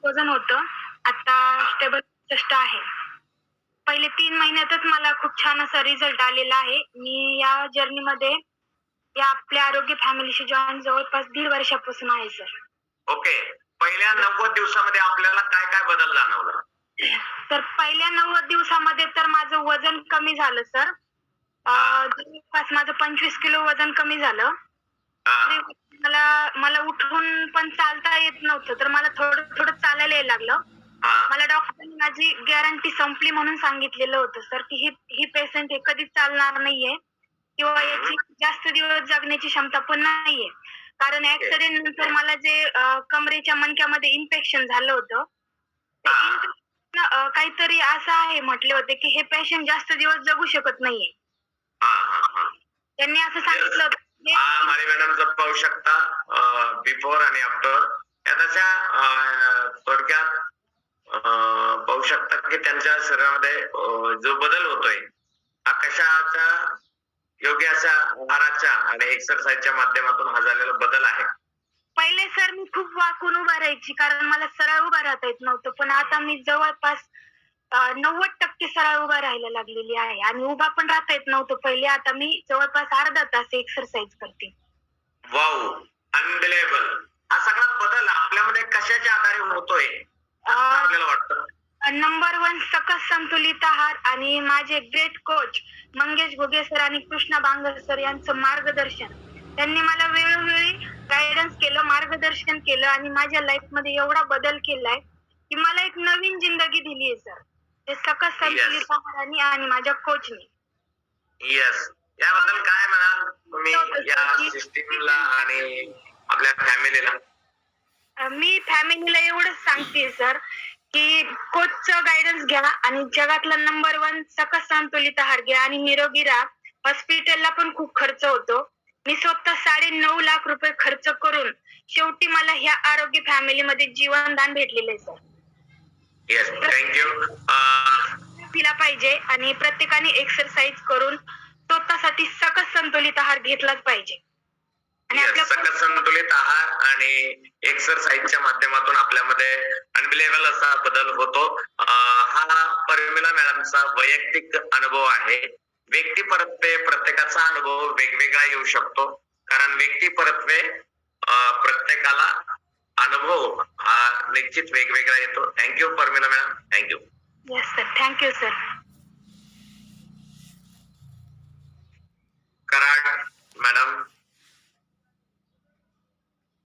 वजन होतं. आता स्टेबल 65 आहे. पहिले 3 महिन्यातच मला खूप छान असा रिझल्ट आलेला आहे. मी या जर्नीमध्ये या आपल्या आरोग्य फॅमिलीशी जॉइन जवळपास 1.5 वर्षापासून आहे सर. ओके. पहिल्या 90 दिवसामध्ये आपल्याला काय काय बदल जाणवला? तर पहिल्या 90 दिवसामध्ये तर माझं वजन कमी झालं सर. जवळपास माझं 25 किलो वजन कमी झालं. तरी मला मला उठून पण चालता येत नव्हतं. तर मला थोडं थोडं चालायला यायला लागलं. मला डॉक्टरांनी माझी गॅरंटी संपली म्हणून सांगितलेलं होतं सर, की ही पेशंट हे कधीच चालणार नाहीये किंवा याची जास्त दिवस जगण्याची क्षमता पण नाहीये. कारण ऍक्सिडेंट नंतर मला जे कमरेच्या मणक्यामध्ये इन्फेक्शन झालं होतं. ते infection, काहीतरी असं आहे म्हटले होते, की हे पेशंट जास्त दिवस जगू शकत नाहीये. त्यांनी असं सांगितलं होतं. माळी मॅडमचं पाहू शकता बिफोर आणि आफ्टर त्याच्या थोडक्यात पाहू शकता की त्यांच्या शरीरामध्ये जो बदल होतोय हा कशाच्या योग्य अशा आहाराच्या आणि एक्सरसाइजच्या माध्यमातून हा झालेला बदल आहे. पहिले सर मी खूप वाकून उभा राहायची कारण मला सरळ उभा राहता येत नव्हतं. पण आता मी जवळपास 90% सरळ उभा राहायला लागलेली आहे आणि उभा पण राहता येत नव्हतं पहिले. आता मी जवळपास अर्धा तास एक्सरसाइज करते. Wow, unbelievable. हा सगळा बदल आपल्यामध्ये कशाच्या आधारे होतोय आपल्याला वाटतं? नंबर 1 सकस संतुलित आहार आणि माझे great coach Mangesh Ghuge sir आणि कृष्णा बांगर सर यांचं मार्गदर्शन. त्यांनी मला वेळोवेळी गाईडन्स केलं, मार्गदर्शन केलं आणि माझ्या लाईफमध्ये एवढा बदल केलाय की मला एक नवीन जिंदगी दिली आहे सर. ते सकस संतुलित आहाराने आणि माझ्या कोचने. येस, याबद्दल काय म्हणाल तुम्ही या सिस्टीमला आणि आपल्या फॅमिलीला? मी फॅमिलीला एवढंच सांगते सर, की कोचचं गाईडन्स घ्या आणि जगातला नंबर 1 सकस संतुलित आहार घ्या आणि निरोगी राहा. हॉस्पिटलला पण खूप खर्च होतो. मी स्वतः 9.5 लाख रुपये खर्च करून शेवटी मला ह्या आरोग्य फॅमिलीमध्ये जीवनदान भेटलेलं आहे सर. Yes, thank you. तिला पाहिजे आणि प्रत्येकाने एक्सरसाइज करून स्वतःसाठी सकस संतुलित आहार घेतलाच पाहिजे. आणि सकस संतुलित आहार आणि एक्सरसाइजच्या माध्यमातून आपल्यामध्ये अनबिलिव्हेबल असा बदल होतो. हा परमिला मॅडमचा वैयक्तिक अनुभव आहे. व्यक्ती परत्वे प्रत्येकाचा अनुभव वेगवेगळा येऊ शकतो कारण व्यक्ती परत्वे प्रत्येकाला अनुभव हा निश्चित वेगवेगळा येतो. Thank you Parmila madam, thank you. Yes sir, thank you sir. Karad madam.